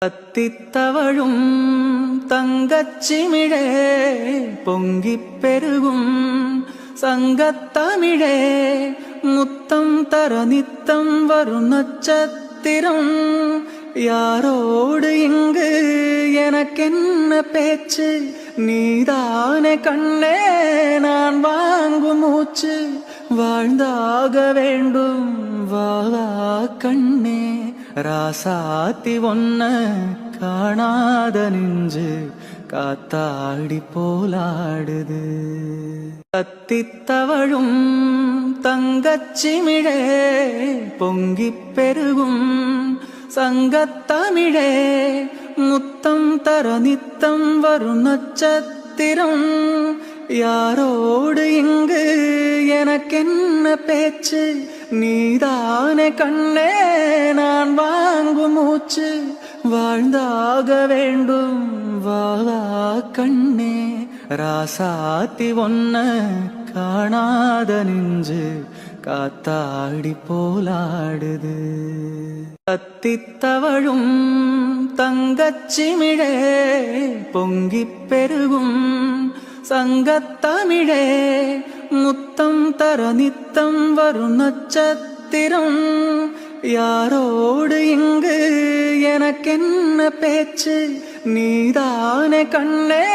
கத்தித்தவழும் தங்கச்சிமிழே பொங்கிப் பெருகும் சங்கத்தமிழே முத்தம் தர நித்தம் வரும் நட்சத்திரம் யாரோடு இங்கு எனக்கென்ன பேச்சு நீதானே கண்ணே நான் வாங்கும் மூச்சு வாழ்ந்தாக வேண்டும் வாவா கண்ணே ராசாத்தி ஒன்ன காணாத நெஞ்சு காத்தாடி போலாடுது கத்தித்தவழும் தங்கச்சிமிழே பொங்கிப் பெருகும் சங்கத்தமிழே முத்தம் தர நித்தம் வரும் நட்சத்திரம் யாரோடு இங்கு எனக்கென்ன பேச்சு நீதானே கண்ணே நான் வாங்கும் மூச்சு வாழ்ந்தாக வேண்டும் வாவா கண்ணே ராசாத்தி ஒன்ன காணாத நெஞ்சு காத்தாடி போலாடுது கத்தித்தவழும் தங்கச்சிமிழே பொங்கிப் பெருகும் சங்கத்தமிழே முத்தம் தர நித்தம் வரும் நட்சத்திரம் யாரோடு இங்கு எனக்கென்ன பேச்சு நீதானே கண்ணே